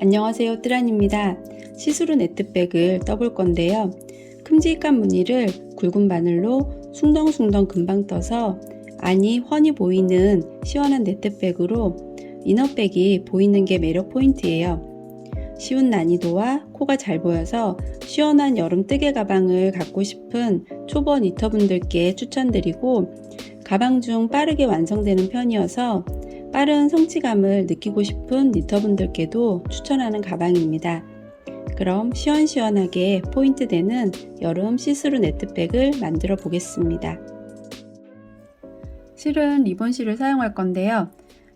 안녕하세요, 뜨란입니다. 시스루 네트백을 떠볼 건데요. 큼직한 무늬를 굵은 바늘로 숭덩숭덩 금방 떠서 안이 훤히 보이는 시원한 네트백으로 이너백이 보이는 게 매력 포인트예요. 쉬운 난이도와 코가 잘 보여서 시원한 여름 뜨개 가방을 갖고 싶은 초보 니터분들께 추천드리고, 가방 중 빠르게 완성되는 편이어서 빠른 성취감을 느끼고 싶은 니터분들께도 추천하는 가방입니다. 그럼 시원시원하게 포인트 되는 여름 시스루 네트백을 만들어 보겠습니다. 실은 리본실을 사용할 건데요.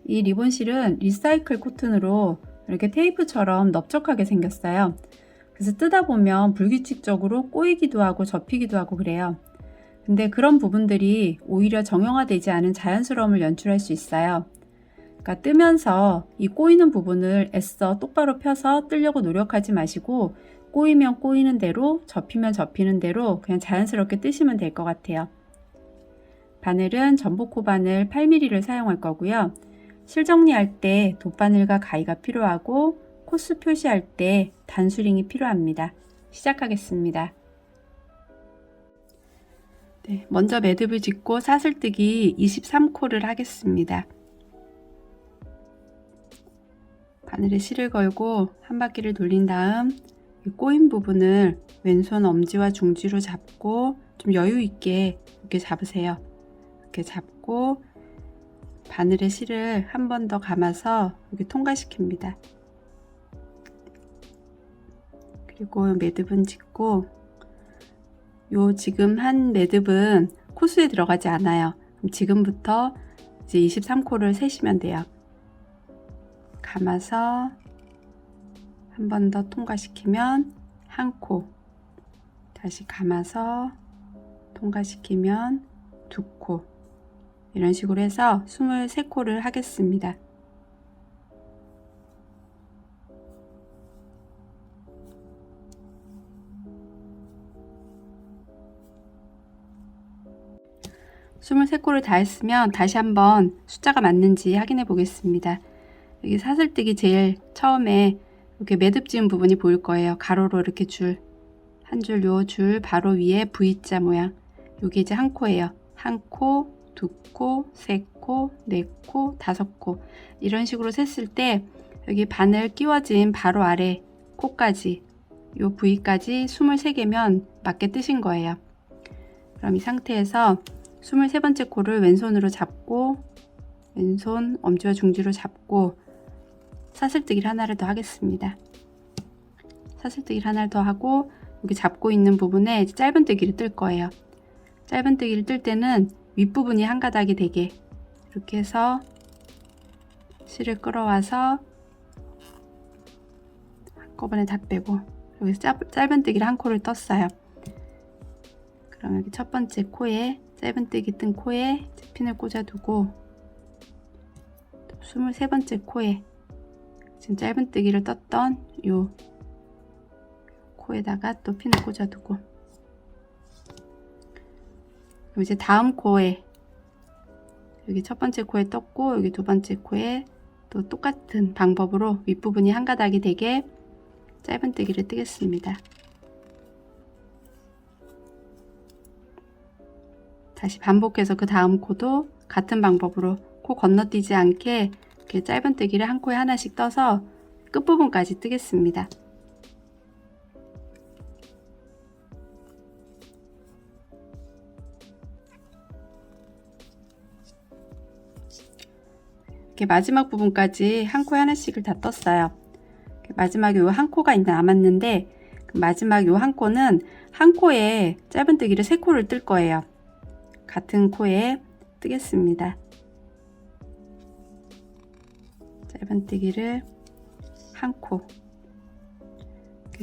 이 리본실은 리사이클 코튼으로 이렇게 테이프처럼 넓적하게 생겼어요. 그래서 뜯다 보면 불규칙적으로 꼬이기도 하고 접히기도 하고 그래요. 근데 그런 부분들이 오히려 정형화되지 않은 자연스러움을 연출할 수 있어요. 그러니까 뜨면서 이 꼬이는 부분을 애써 똑바로 펴서 뜨려고 노력하지 마시고, 꼬이면 꼬이는 대로, 접히면 접히는 대로 그냥 자연스럽게 뜨시면 될 것 같아요. 바늘은 전복코 바늘 8mm를 사용할 거고요. 실 정리할 때 돗바늘과 가위가 필요하고, 코스 표시할 때 단수링이 필요합니다. 시작하겠습니다. 먼저 매듭을 짓고 사슬뜨기 23코를 하겠습니다. 바늘에 실을 걸고 한 바퀴를 돌린 다음 이 꼬인 부분을 왼손 엄지와 중지로 잡고 좀 여유 있게 이렇게 잡으세요. 이렇게 잡고 바늘에 실을 한 번 더 감아서 여기 통과시킵니다. 그리고 매듭은 짓고, 요 지금 한 매듭은 코스에 들어가지 않아요. 그럼 지금부터 이제 23코를 세시면 돼요. 감아서 한 번 더 통과시키면 한 코, 다시 감아서 통과시키면 두 코, 이런 식으로 해서 23코를 하겠습니다. 스물세 코를 다 했으면 다시 한번 숫자가 맞는지 확인해 보겠습니다. 여기 사슬뜨기 제일 처음에 이렇게 매듭 지은 부분이 보일 거예요. 가로로 이렇게 줄, 한 줄, 요 줄 바로 위에 V자 모양, 요게 이제 한 코예요. 한 코, 두 코, 세 코, 네 코, 다섯 코, 이런 식으로 셌을 때 여기 바늘 끼워진 바로 아래 코까지, 요 V까지 23개면 맞게 뜨신 거예요. 그럼 이 상태에서 23번째 코를 왼손으로 잡고, 왼손 엄지와 중지로 잡고 사슬뜨기를 하나를 더 하겠습니다. 사슬뜨기를 하나를 더 하고, 여기 잡고 있는 부분에 짧은 뜨기를 뜰 거예요. 짧은 뜨기를 뜰 때는 윗부분이 한 가닥이 되게 이렇게 해서 실을 끌어와서 한꺼번에 다 빼고, 여기서 짧은 뜨기를 한 코를 떴어요. 그럼 여기 첫 번째 코에 짧은 뜨기 뜬 코에 핀을 꽂아두고, 23번째 코에 지금 짧은 뜨기를 떴던 요 코에다가 또 핀을 꽂아두고, 그럼 이제 다음 코에 여기 첫 번째 코에 떴고, 여기 두 번째 코에 또 똑같은 방법으로 윗부분이 한 가닥이 되게 짧은 뜨기를 뜨겠습니다. 다시 반복해서 그 다음 코도 같은 방법으로 코 건너뛰지 않게 이렇게 짧은 뜨기를 한 코에 하나씩 떠서 끝부분까지 뜨겠습니다. 이렇게 마지막 부분까지 한 코에 하나씩을 다 떴어요. 마지막에 요 한 코가 남았는데, 그 마지막 요 한 코는 한 코에 짧은 뜨기를 3코를 뜰 거예요. 같은 코에 뜨겠습니다. 짧은 뜨기를 한 코,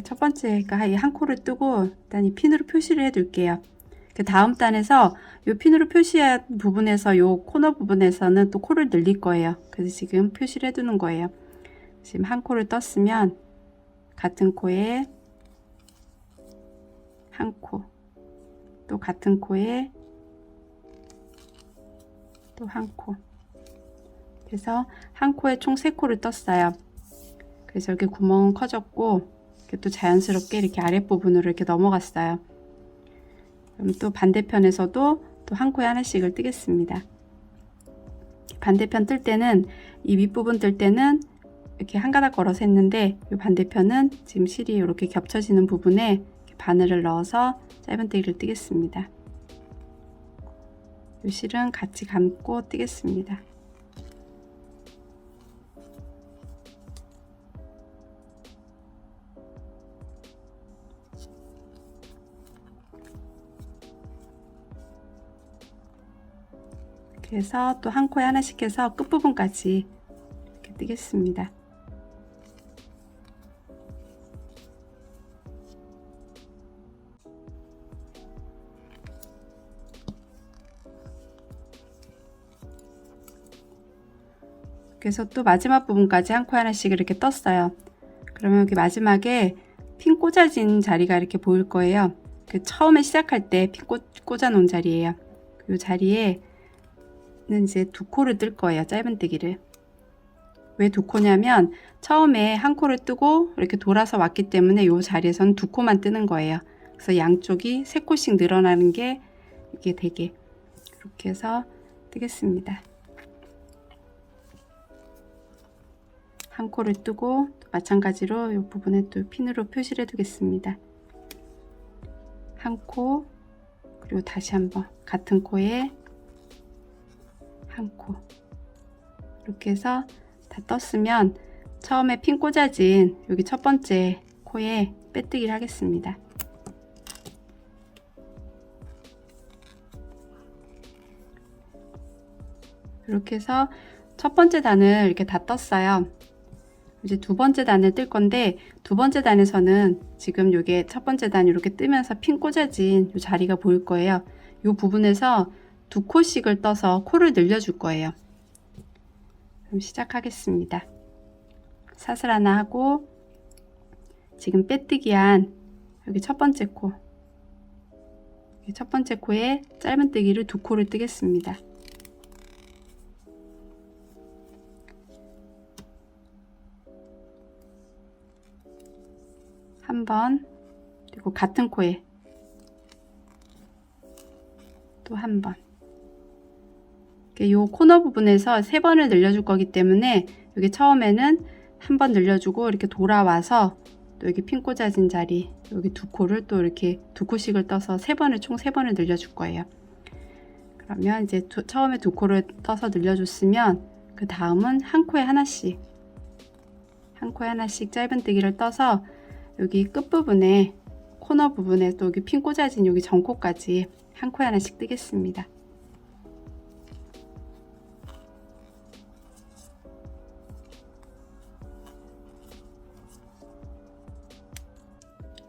첫 번째가 이 한 코를 뜨고 일단 이 핀으로 표시를 해 둘게요. 그 다음 단에서 이 핀으로 표시한 부분에서 요 코너 부분에서는 또 코를 늘릴 거예요. 그래서 지금 표시를 해 두는 거예요. 지금 한 코를 떴으면 같은 코에 한 코, 또 같은 코에 또 한 코, 그래서 한 코에 총 3코를 떴어요. 그래서 이렇게 구멍은 커졌고 이렇게 또 자연스럽게 이렇게 아랫부분으로 이렇게 넘어갔어요. 그럼 또 반대편에서도 또 한 코에 하나씩을 뜨겠습니다. 반대편 뜰 때는 이 윗부분 뜰 때는 이렇게 한 가닥 걸어서 했는데 이 반대편은 지금 실이 이렇게 겹쳐지는 부분에 이렇게 바늘을 넣어서 짧은뜨기를 뜨겠습니다. 이 실은 같이 감고 뜨겠습니다. 그래서 또 한 코에 하나씩 해서 끝부분까지 이렇게 뜨겠습니다. 그래서 또 마지막 부분까지 한 코 하나씩 이렇게 떴어요. 그러면 여기 마지막에 핀 꽂아진 자리가 이렇게 보일 거예요. 그 처음에 시작할 때 핀 꽂아 놓은 자리예요. 이 자리에는 이제 두 코를 뜰 거예요. 짧은뜨기를. 왜 두 코냐면 처음에 한 코를 뜨고 이렇게 돌아서 왔기 때문에 이 자리에서는 두 코만 뜨는 거예요. 그래서 양쪽이 세 코씩 늘어나는 게 이게 되게 이렇게 해서 뜨겠습니다. 한 코를 뜨고 또 마찬가지로 이 부분에 또 핀으로 표시를 해 두겠습니다. 한 코, 그리고 다시 한번 같은 코에 한 코, 이렇게 해서 다 떴으면 처음에 핀 꽂아진 여기 첫 번째 코에 빼뜨기를 하겠습니다. 이렇게 해서 첫 번째 단을 이렇게 다 떴어요. 이제 두 번째 단을 뜰 건데 두 번째 단에서는 지금 요게 첫 번째 단 이렇게 뜨면서 핀 꽂아진 요 자리가 보일 거예요. 요 부분에서 두 코씩을 떠서 코를 늘려줄 거예요. 그럼 시작하겠습니다. 사슬 하나 하고 지금 빼뜨기한 여기 첫 번째 코, 첫 번째 코에 짧은뜨기를 두 코를 뜨겠습니다. 한 번, 그리고 같은 코에 또 한 번. 이 코너 부분에서 세 번을 늘려줄 거기 때문에 여기 처음에는 한 번 늘려주고 이렇게 돌아와서 또 여기 핀 꽂아진 자리 여기 두 코를 또 이렇게 두 코씩을 떠서 총 세 번을 늘려줄 거예요. 그러면 이제 처음에 두 코를 떠서 늘려줬으면 그 다음은 한 코에 하나씩 짧은뜨기를 떠서 여기 끝부분에 코너 부분에 또 여기 핀 꽂아진 여기 전코까지 한 코에 하나씩 뜨겠습니다.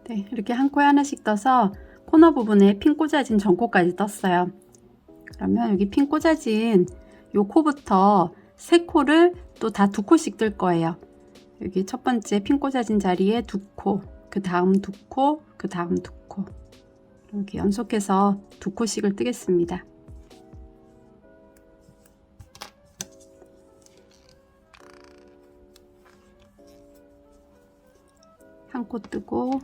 네, 이렇게 한 코에 하나씩 떠서 코너 부분에 핀 꽂아진 전코까지 떴어요. 그러면 여기 핀 꽂아진 요 코부터 세 코를 또 다 두 코씩 뜰 거예요. 여기 첫 번째 핀 꽂아진 자리에 두 코, 그 다음 두 코, 그 다음 두 코, 이렇게 연속해서 두 코씩을 뜨겠습니다. 한 코 뜨고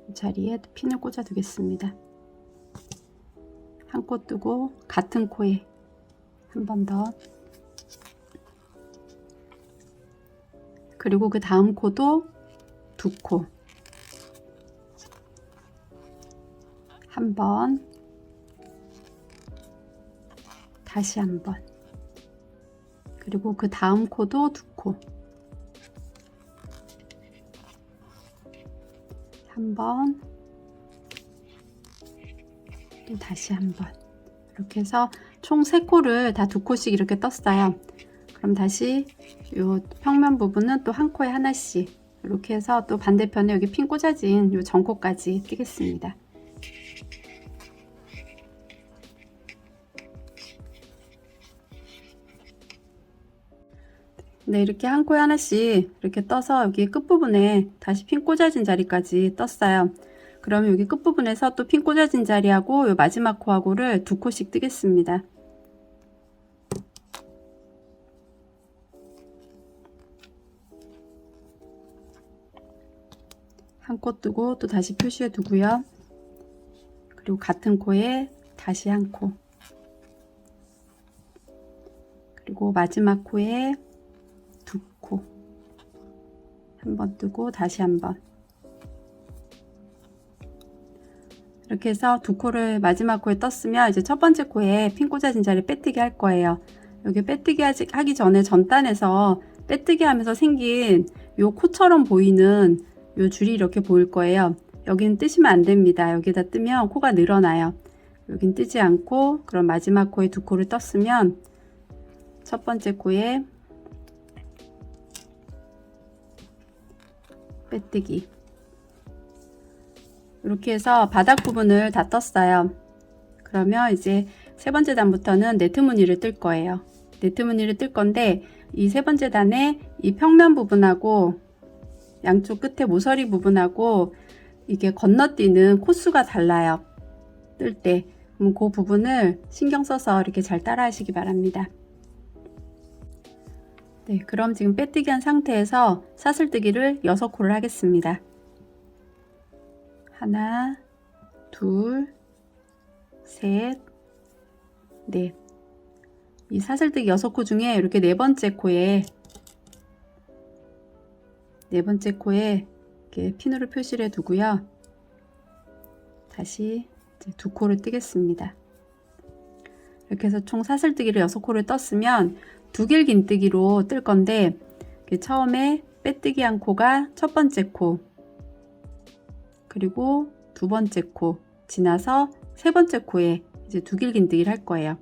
이 자리에 핀을 꽂아 두겠습니다. 한 코 뜨고 같은 코에 한 번 더, 그리고 그 다음 코도 두 코, 한 번, 다시 한 번, 그리고 그 다음 코도 두 코, 한 번, 또 다시 한 번. 이렇게 해서 총 3코를 다 2코씩 이렇게 떴어요. 그럼 다시 요 평면 부분은 또 한 코에 하나씩 이렇게 해서 또 반대편에 여기 핀 꽂아진 요 전코까지 뜨겠습니다. 네, 이렇게 한 코에 하나씩 이렇게 떠서 여기 끝부분에 다시 핀 꽂아진 자리까지 떴어요. 그러면 여기 끝부분에서 또 핀 꽂아진 자리하고 요 마지막 코하고를 2코씩 뜨겠습니다. 한 코 뜨고 또 다시 표시해 두고요. 그리고 같은 코에 다시 한 코, 그리고 마지막 코에 두 코, 한 번 뜨고 다시 한 번. 이렇게 해서 두 코를 마지막 코에 떴으면 이제 첫 번째 코에 핀 꽂아진 자리 빼뜨기 할 거예요. 여기 빼뜨기 하기 전에 전단에서 빼뜨기 하면서 생긴 요 코처럼 보이는 요 줄이 이렇게 보일 거예요. 여기는 뜨시면 안 됩니다. 여기다 뜨면 코가 늘어나요. 여긴 뜨지 않고, 그럼 마지막 코에 두 코를 떴으면 첫 번째 코에 빼뜨기, 이렇게 해서 바닥 부분을 다 떴어요. 그러면 이제 세 번째 단부터는 네트 무늬를 뜰 거예요. 네트 무늬를 뜰 건데, 이 세 번째 단에 이 평면 부분하고 양쪽 끝에 모서리 부분하고 이게 건너뛰는 코수가 달라요. 뜰 때. 그럼 그 부분을 신경 써서 이렇게 잘 따라 하시기 바랍니다. 네, 그럼 지금 빼뜨기 한 상태에서 사슬뜨기를 6코를 하겠습니다. 하나, 둘, 셋, 넷. 이 사슬뜨기 6코 중에 이렇게 네 번째 코에 이렇게 핀으로 표시를 해 두고요. 다시 이제 두 코를 뜨겠습니다. 이렇게 해서 총 사슬뜨기를 6코를 떴으면 두길긴뜨기로 뜰 건데, 처음에 빼뜨기 한 코가 첫 번째 코, 그리고 두 번째 코 지나서 세 번째 코에 이제 두길긴뜨기를 할 거예요.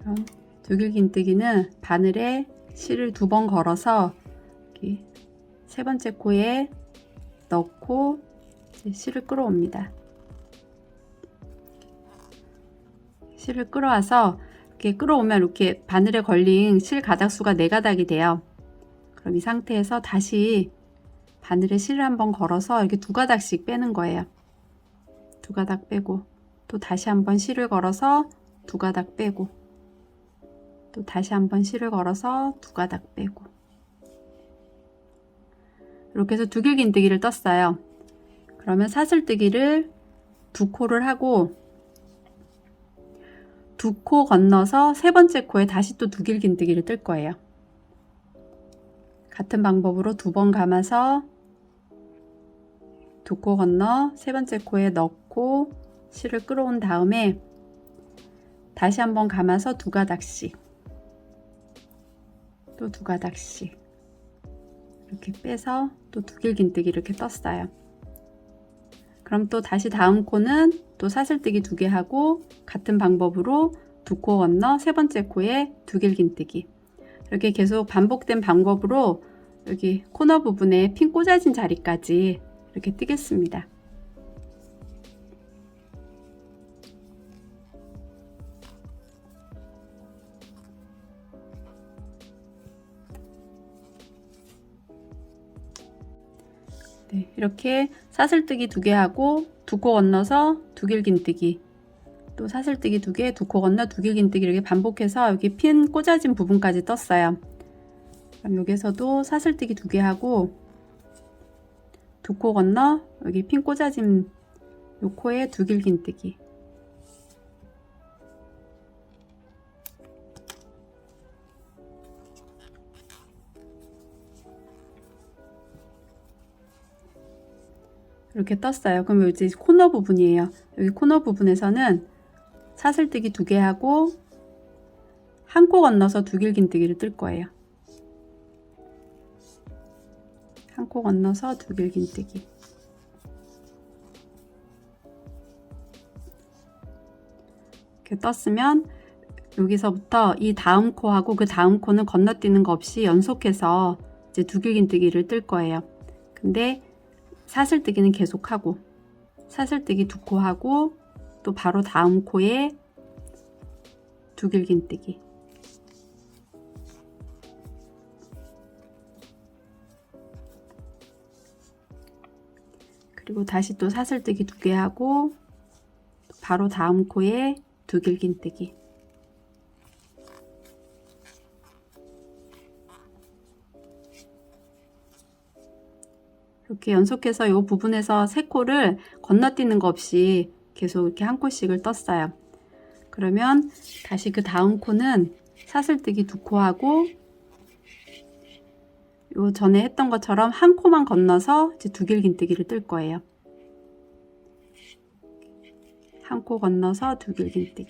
그럼 두길긴뜨기는 바늘에 실을 2번 걸어서 이렇게 세 번째 코에 넣고 실을 끌어옵니다. 실을 끌어와서 이렇게 끌어오면 이렇게 바늘에 걸린 실 가닥수가 4가닥이 돼요. 그럼 이 상태에서 다시 바늘에 실을 한번 걸어서 이렇게 2가닥씩 빼는 거예요. 2가닥 빼고, 또 다시 한번 실을 걸어서 2가닥 빼고, 또 다시 한번 실을 걸어서 2가닥 빼고, 이렇게 해서 두길긴뜨기를 떴어요. 그러면 사슬뜨기를 2코를 하고, 2코 건너서 세 번째 코에 다시 또 두길긴뜨기를 뜰 거예요. 같은 방법으로 2번 감아서 2코 건너 세 번째 코에 넣고 실을 끌어온 다음에 다시 한번 감아서 2가닥씩, 또 2가닥씩 이렇게 빼서 또 두길긴뜨기 이렇게 떴어요. 그럼 또 다시 다음 코는 또 사슬뜨기 2개 하고 같은 방법으로 2코 건너 세 번째 코에 두길긴뜨기, 이렇게 계속 반복된 방법으로 여기 코너 부분에 핀 꽂아진 자리까지 이렇게 뜨겠습니다. 네, 이렇게 사슬뜨기 2개 하고 2코 건너서 두길긴뜨기, 또 사슬뜨기 2개, 2코 건너 두길긴뜨기 이렇게 반복해서 여기 핀 꽂아진 부분까지 떴어요. 그럼 여기서도 사슬뜨기 2개 하고 2코 건너 여기 핀 꽂아진 요 코에 두길긴뜨기, 이렇게 떴어요. 그럼 이제 코너 부분이에요. 여기 코너 부분에서는 사슬뜨기 2개 하고 한 코 건너서 두길긴뜨기를 뜰 거예요. 한 코 건너서 두길긴뜨기, 이렇게 떴으면 여기서부터 이 다음 코하고 그 다음 코는 건너뛰는 거 없이 연속해서 이제 두길긴뜨기를 뜰 거예요. 근데 사슬뜨기는 계속하고 사슬뜨기 2코 하고 또 바로 다음 코에 두길긴뜨기, 그리고 다시 또 사슬뜨기 2개 하고 바로 다음 코에 두길긴뜨기, 이렇게 연속해서 이 부분에서 3코를 건너뛰는 거 없이 계속 이렇게 한 코씩을 떴어요. 그러면 다시 그 다음 코는 사슬뜨기 2코 하고 요 전에 했던 것처럼 한 코만 건너서 이제 두길긴뜨기를 뜰 거예요. 한 코 건너서 두길긴뜨기.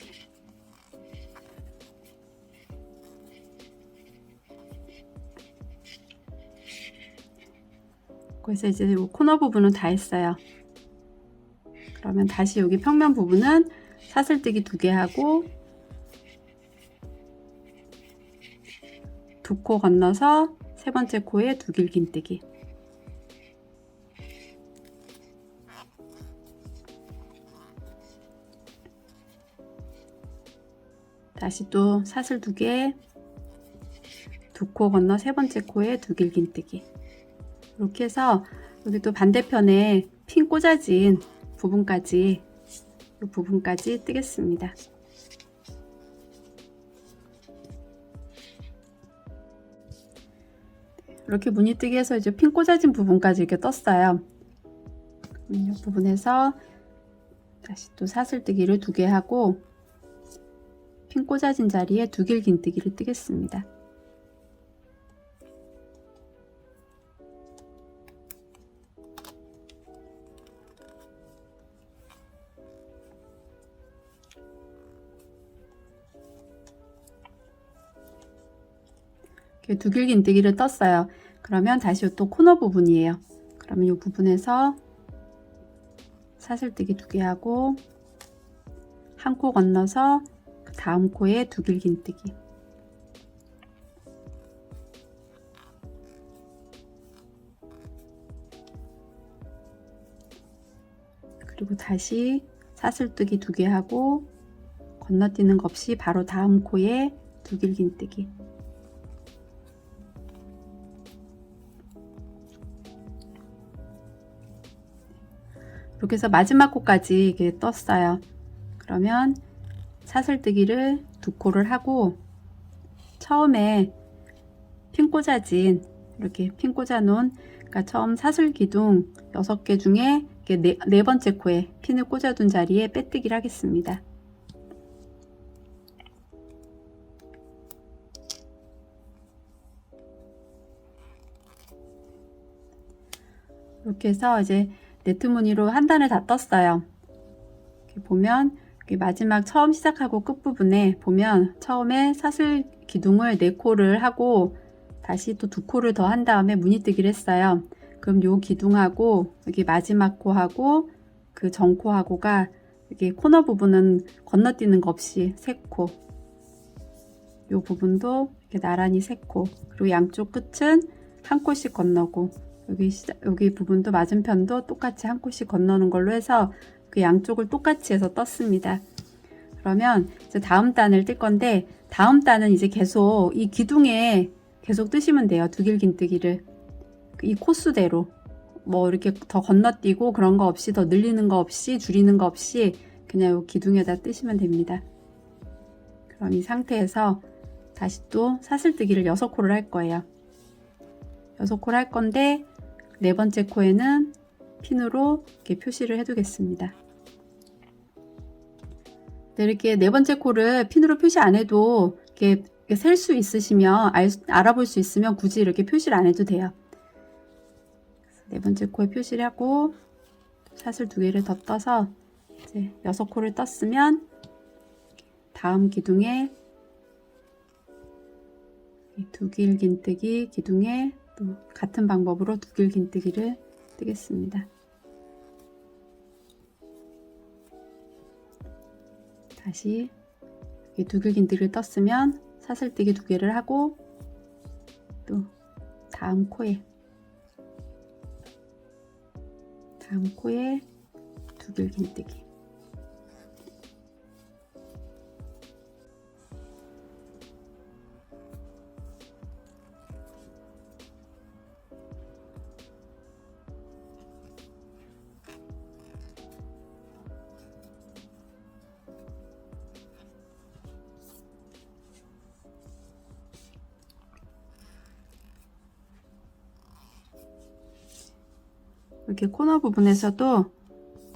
그래서 이제 이 코너 부분은 다 했어요. 그러면 다시 여기 평면 부분은 사슬뜨기 2개 하고 2코 건너서 3번째 코에 두길긴뜨기. 다시 또 사슬 2개, 2코 건너 3번째 코에 두길긴뜨기. 이렇게 해서 여기 또 반대편에 핀 꽂아진 부분까지 이 부분까지 뜨겠습니다. 이렇게 무늬 뜨기 해서 이제 핀 꽂아진 부분까지 이렇게 떴어요. 이 부분에서 다시 또 사슬뜨기를 2개 하고 핀 꽂아진 자리에 두길긴뜨기를 뜨겠습니다. 이렇게 두길긴뜨기를 떴어요. 그러면 다시 또 코너 부분이에요. 그러면 이 부분에서 사슬뜨기 2개 하고 한 코 건너서 그 다음 코에 두길긴뜨기. 그리고 다시 사슬뜨기 2개 하고 건너뛰는 것 없이 바로 다음 코에 두길긴뜨기. 이렇게 해서 마지막 코까지 이렇게 떴어요. 그러면 사슬뜨기를 2코를 하고 처음에 핀 꽂아진 이렇게 핀 꽂아 놓은 그러니까 처음 사슬 기둥 6개 중에 네 번째 코에 핀을 꽂아둔 자리에 빼뜨기를 하겠습니다. 이렇게 해서 이제 네트 무늬로 한 단을 다 떴어요. 이렇게 보면 여기 마지막 처음 시작하고 끝부분에 보면 처음에 사슬 기둥을 4코를 하고 다시 또 2코를 더 한 다음에 무늬뜨기를 했어요. 그럼 요 기둥하고 여기 마지막 코하고 그 전코하고가 여기 코너 부분은 건너뛰는 거 없이 3코, 요 부분도 이렇게 나란히 3코, 그리고 양쪽 끝은 한 코씩 건너고 여기 부분도 맞은편도 똑같이 한 코씩 건너는 걸로 해서 그 양쪽을 똑같이 해서 떴습니다. 그러면 이제 다음 단을 뜰 건데 다음 단은 이제 계속 이 기둥에 계속 뜨시면 돼요. 두길긴뜨기를 이 코수대로 뭐 이렇게 더 건너뛰고 그런 거 없이 더 늘리는 거 없이 줄이는 거 없이 그냥 이 기둥에다 뜨시면 됩니다. 그럼 이 상태에서 다시 또 사슬뜨기를 6코를 할 거예요. 6코를 할 건데 네 번째 코에는 핀으로 이렇게 표시를 해 두겠습니다. 이렇게 네 번째 코를 핀으로 표시 안 해도 이렇게 셀 수 있으시면 알아볼 수 있으면 굳이 이렇게 표시를 안 해도 돼요. 네 번째 코에 표시를 하고 사슬 2개를 더 떠서 이제 6코를 떴으면 다음 기둥에 두길긴뜨기 기둥에 또 같은 방법으로 두길긴뜨기를 뜨겠습니다. 다시 두길긴뜨기를 떴으면 사슬뜨기 2개를 하고 또 다음 코에 두길긴뜨기. 이렇게 코너 부분에서도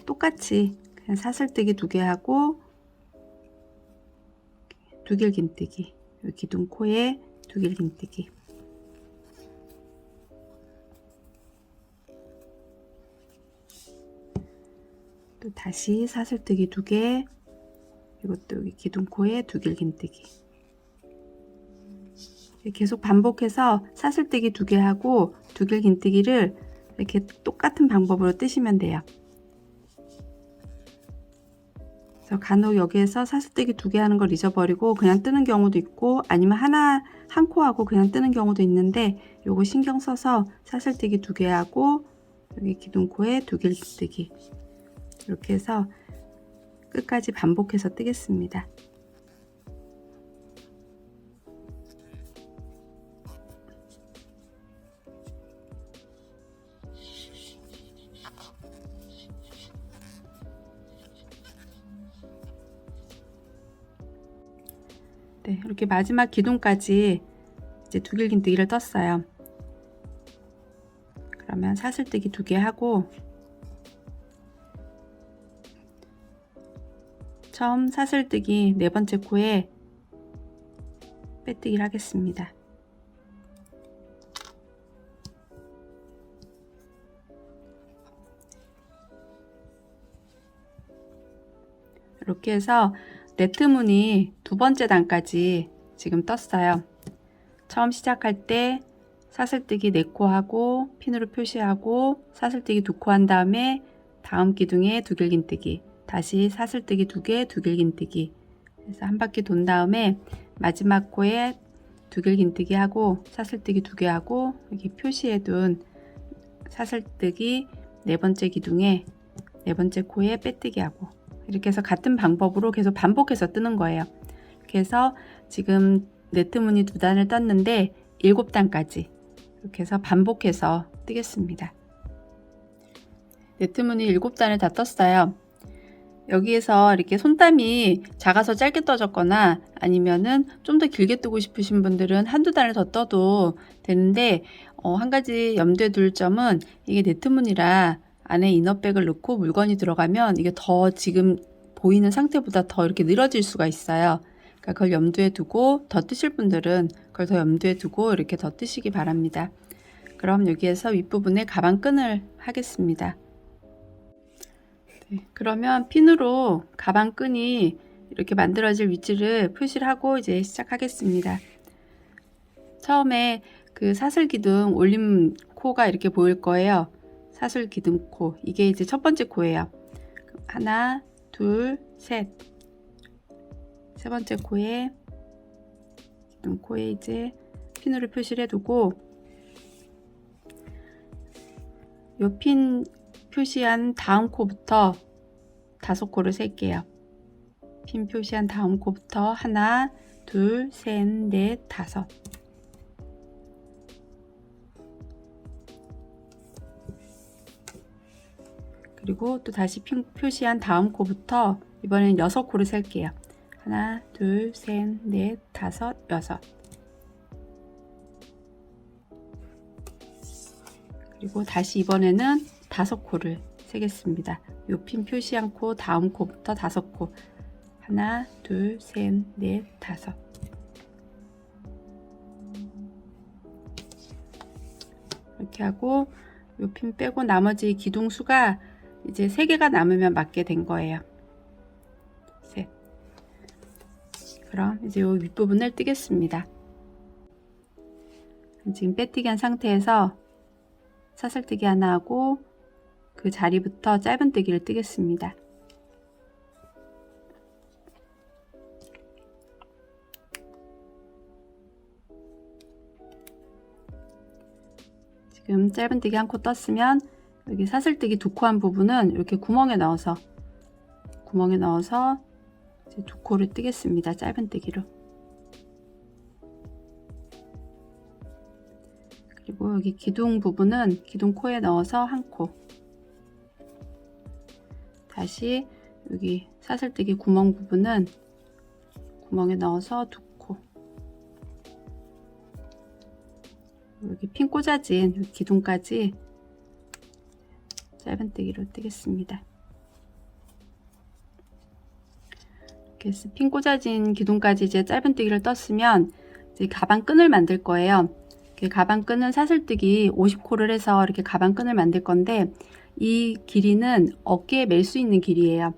똑같이 그냥 사슬뜨기 2개 하고 두길긴뜨기, 기둥 코에 두길긴뜨기. 또 다시 사슬뜨기 2개, 이것도 여기 기둥 코에 두길긴뜨기. 계속 반복해서 사슬뜨기 2개 하고 두길긴뜨기를 이렇게 똑같은 방법으로 뜨시면 돼요. 그래서 간혹 여기에서 사슬뜨기 2개 하는 걸 잊어버리고 그냥 뜨는 경우도 있고, 아니면 한 코 하고 그냥 뜨는 경우도 있는데, 요거 신경 써서 사슬뜨기 2개 하고 여기 기둥 코에 두길긴뜨기, 이렇게 해서 끝까지 반복해서 뜨겠습니다. 네, 이렇게 마지막 기둥까지 이제 두길긴뜨기를 떴어요. 그러면 사슬뜨기 2개 하고 처음 사슬뜨기 4번째 코에 빼뜨기를 하겠습니다. 이렇게 해서 네트무늬 2번째 단까지 지금 떴어요. 처음 시작할 때 사슬뜨기 4코 하고 핀으로 표시하고 사슬뜨기 2코 한 다음에 다음 기둥에 두길긴뜨기, 다시 사슬뜨기 2개 두길긴뜨기, 그래서 한 바퀴 돈 다음에 마지막 코에 두길긴뜨기 하고 사슬뜨기 2개 하고 여기 표시해 둔 사슬뜨기 4번째 기둥에 4번째 코에 빼뜨기 하고, 이렇게 해서 같은 방법으로 계속 반복해서 뜨는 거예요. 이렇게 해서 지금 네트무늬 2단을 떴는데 7단까지 이렇게 해서 반복해서 뜨겠습니다. 네트무늬 7단을 다 떴어요. 여기에서 이렇게 손땀이 작아서 짧게 떠졌거나 아니면은 좀 더 길게 뜨고 싶으신 분들은 한두 단을 더 떠도 되는데, 한 가지 염두에 둘 점은 이게 네트무늬라 안에 이너백을 넣고 물건이 들어가면 이게 더 지금 보이는 상태보다 더 이렇게 늘어질 수가 있어요. 그러니까 그걸 염두에 두고 더 뜨실 분들은 그걸 더 염두에 두고 이렇게 더 뜨시기 바랍니다. 그럼 여기에서 윗부분에 가방끈을 하겠습니다. 네, 그러면 핀으로 가방끈이 이렇게 만들어질 위치를 표시를 하고 이제 시작하겠습니다. 처음에 그 사슬기둥 올림 코가 이렇게 보일 거예요. 사슬기둥 코, 이게 이제 첫 번째 코예요. 하나, 둘, 셋. 세 번째 코에 기둥 코에 이제 핀으로 표시를 해두고, 요 핀 표시한 다음 코부터 5코를 셀게요. 핀 표시한 다음 코부터 하나, 둘, 셋, 넷, 5. 그리고 또 다시 핀 표시한 다음 코부터 이번엔 6코를 셀게요. 하나, 둘, 셋, 넷, 5, 6. 그리고 다시 이번에는 5코를 세겠습니다. 요 핀 표시한 코 다음 코부터 5코. 하나, 둘, 셋, 넷, 5. 이렇게 하고 요 핀 빼고 나머지 기둥 수가 이제 3개가 남으면 맞게 된 거예요. 셋. 그럼 이제 요 윗부분을 뜨겠습니다. 지금 빼뜨기 한 상태에서 사슬뜨기 하나 하고 그 자리부터 짧은뜨기를 뜨겠습니다. 지금 짧은뜨기 한 코 떴으면 여기 사슬뜨기 2코 한 부분은 이렇게 구멍에 넣어서 이제 2코를 뜨겠습니다. 짧은뜨기로. 그리고 여기 기둥 부분은 기둥 코에 넣어서 1코. 다시 여기 사슬뜨기 구멍 부분은 구멍에 넣어서 2코. 여기 핀 꽂아진 기둥까지 짧은뜨기로 뜨겠습니다. 이렇게 핀 꽂아진 기둥까지 이제 짧은뜨기를 떴으면 이제 가방끈을 만들 거예요. 이렇게 가방끈은 사슬뜨기 50코를 해서 이렇게 가방끈을 만들 건데, 이 길이는 어깨에 멜 수 있는 길이에요.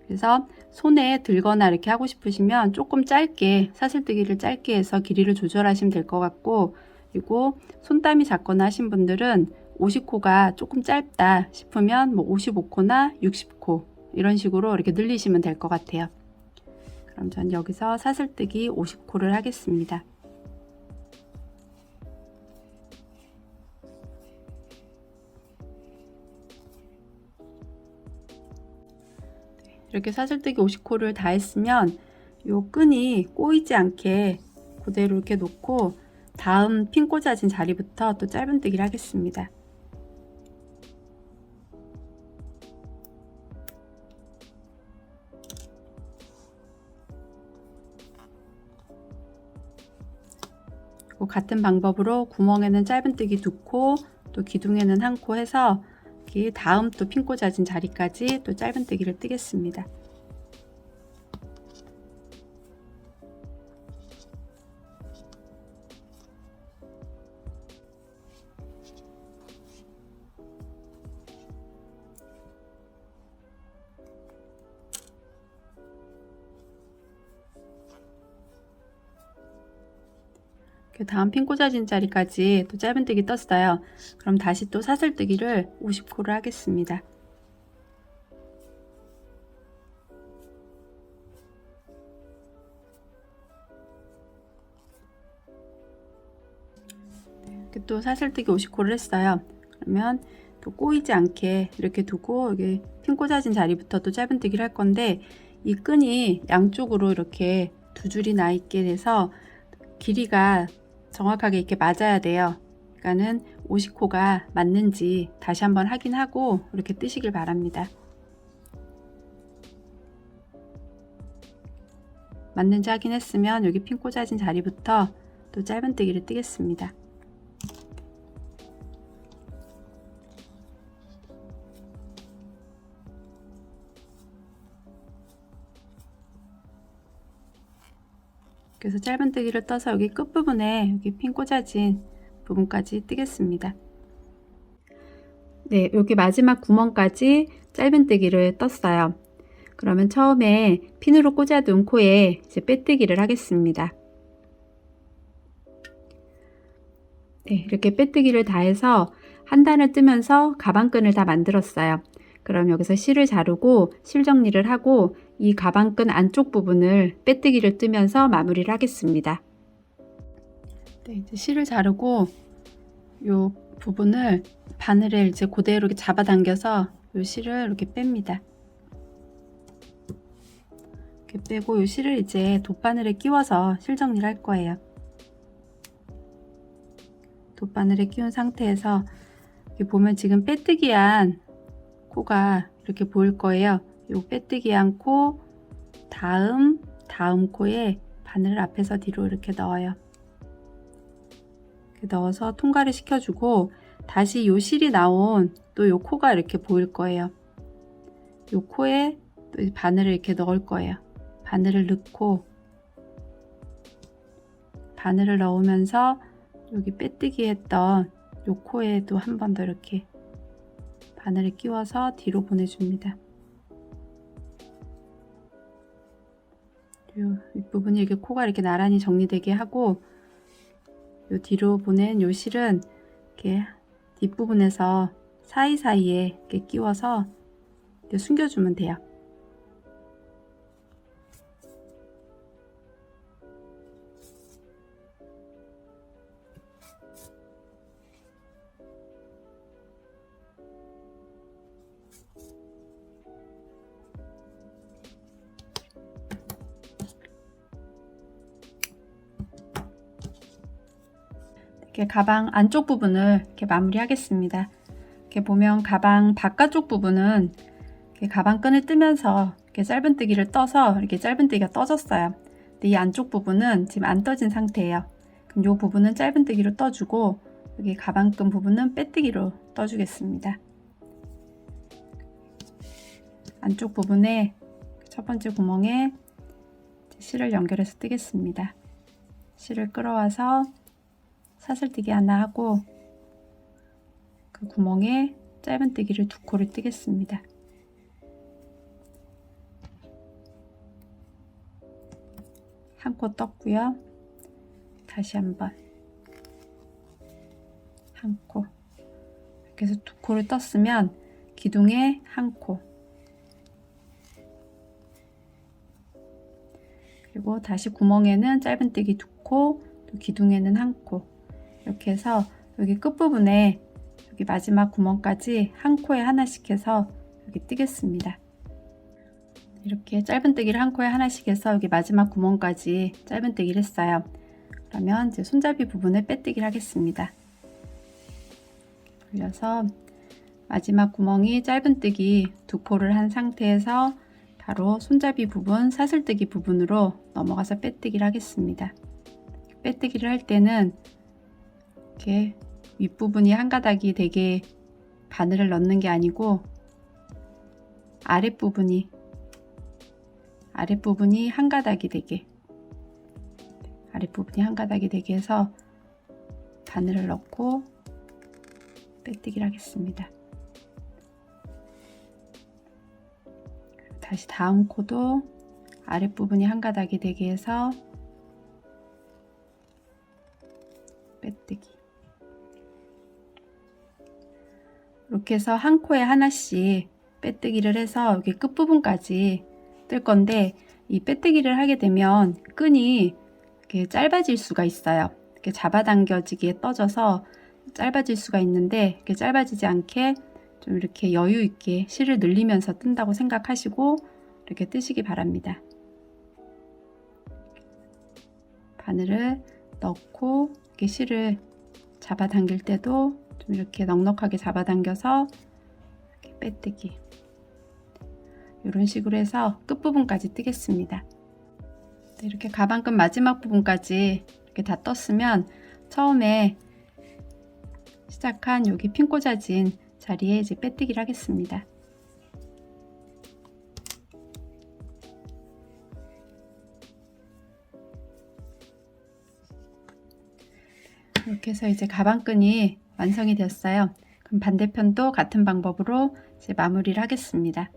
그래서 손에 들거나 이렇게 하고 싶으시면 조금 짧게, 사슬뜨기를 짧게 해서 길이를 조절하시면 될 것 같고, 그리고 손땀이 작거나 하신 분들은 50코가 조금 짧다 싶으면 뭐 55코나 60코 이런 식으로 이렇게 늘리시면 될 것 같아요. 그럼 전 여기서 사슬뜨기 50코를 하겠습니다. 이렇게 사슬뜨기 50코를 다 했으면 요 끈이 꼬이지 않게 그대로 이렇게 놓고 다음 핀 꽂아진 자리부터 또 짧은뜨기를 하겠습니다. 같은 방법으로 구멍에는 짧은뜨기 2코, 또 기둥에는 1코 해서 다음 또 핀 꽂아진 자리까지 또 짧은뜨기를 뜨겠습니다. 다음 핀 꽂아진 자리까지 또 짧은뜨기 떴어요. 그럼 다시 또 사슬뜨기를 50코를 하겠습니다. 이렇게 또 사슬뜨기 50코를 했어요. 그러면 또 꼬이지 않게 이렇게 두고 여기 핀 꽂아진 자리부터 또 짧은뜨기를 할 건데, 이 끈이 양쪽으로 이렇게 두 줄이 나 있게 돼서 길이가 정확하게 이렇게 맞아야 돼요. 그러니까는 50코가 맞는지 다시 한번 확인하고 이렇게 뜨시길 바랍니다. 맞는지 확인했으면 여기 핀 꽂아진 자리부터 또 짧은뜨기를 뜨겠습니다. 그래서 짧은뜨기를 떠서 여기 끝부분에 여기 핀 꽂아진 부분까지 뜨겠습니다. 네, 여기 마지막 구멍까지 짧은뜨기를 떴어요. 그러면 처음에 핀으로 꽂아둔 코에 이제 빼뜨기를 하겠습니다. 네, 이렇게 빼뜨기를 다 해서 한 단을 뜨면서 가방끈을 다 만들었어요. 그럼 여기서 실을 자르고 실 정리를 하고 이 가방끈 안쪽 부분을 빼뜨기를 뜨면서 마무리를 하겠습니다. 네, 이제 실을 자르고 이 부분을 바늘에 이제 그대로 이렇게 잡아당겨서 이 실을 이렇게 뺍니다. 이렇게 빼고 이 실을 이제 돗바늘에 끼워서 실 정리를 할 거예요. 돗바늘에 끼운 상태에서 여기 보면 지금 빼뜨기한 코가 이렇게 보일 거예요. 이 빼뜨기한 코, 다음 코에 바늘을 앞에서 뒤로 이렇게 넣어요. 이렇게 넣어서 통과를 시켜주고 다시 이 실이 나온 또 이 코가 이렇게 보일 거예요. 이 코에 또 바늘을 이렇게 넣을 거예요. 바늘을 넣고 바늘을 넣으면서 여기 빼뜨기 했던 이 코에도 한 번 더 이렇게 바늘을 끼워서 뒤로 보내줍니다. 이 윗부분이 이렇게 코가 이렇게 나란히 정리되게 하고, 요 뒤로 보낸 요 실은 이렇게 뒷부분에서 사이사이에 이렇게 끼워서 이렇게 숨겨주면 돼요. 이렇게 가방 안쪽 부분을 이렇게 마무리하겠습니다. 이렇게 보면 가방 바깥쪽 부분은 이렇게 가방끈을 뜨면서 이렇게 짧은뜨기를 떠서 이렇게 짧은뜨기가 떠졌어요. 근데 이 안쪽 부분은 지금 안 떠진 상태예요. 그럼 이 부분은 짧은뜨기로 떠주고 여기 가방끈 부분은 빼뜨기로 떠주겠습니다. 안쪽 부분에 첫 번째 구멍에 실을 연결해서 뜨겠습니다. 실을 끌어와서 사슬뜨기 하나 하고 그 구멍에 짧은뜨기를 2코를 뜨겠습니다. 한 코 떴고요. 다시 한번 한 코, 이렇게 해서 2코를 떴으면 기둥에 한 코, 그리고 다시 구멍에는 짧은뜨기 2코, 또 기둥에는 한 코, 이렇게 해서 여기 끝부분에 여기 마지막 구멍까지 한 코에 하나씩 해서 여기 뜨겠습니다. 이렇게 짧은뜨기를 한 코에 하나씩 해서 여기 마지막 구멍까지 짧은뜨기를 했어요. 그러면 이제 손잡이 부분을 빼뜨기를 하겠습니다. 돌려서 마지막 구멍이 짧은뜨기 2코를 한 상태에서 바로 손잡이 부분, 사슬뜨기 부분으로 넘어가서 빼뜨기를 하겠습니다. 빼뜨기를 할 때는 이렇게 윗부분이 한 가닥이 되게 바늘을 넣는 게 아니고 아랫부분이 한 가닥이 되게 해서 바늘을 넣고 빼뜨기를 하겠습니다. 다시 다음 코도 아랫부분이 한 가닥이 되게 해서 빼뜨기. 이렇게 해서 한 코에 하나씩 빼뜨기를 해서 여기 끝부분까지 뜰 건데, 이 빼뜨기를 하게 되면 끈이 이렇게 짧아질 수가 있어요. 이렇게 잡아당겨지게 떠져서 짧아질 수가 있는데, 이렇게 짧아지지 않게 좀 이렇게 여유 있게 실을 늘리면서 뜬다고 생각하시고 이렇게 뜨시기 바랍니다. 바늘을 넣고 이렇게 실을 잡아당길 때도 좀 이렇게 넉넉하게 잡아당겨서 이렇게 빼뜨기. 이런 식으로 해서 끝부분까지 뜨겠습니다. 이렇게 가방끈 마지막 부분까지 이렇게 다 떴으면 처음에 시작한 여기 핀 꽂아진 자리에 이제 빼뜨기를 하겠습니다. 이렇게 해서 이제 가방끈이 완성이 되었어요. 그럼 반대편도 같은 방법으로 이제 마무리를 하겠습니다.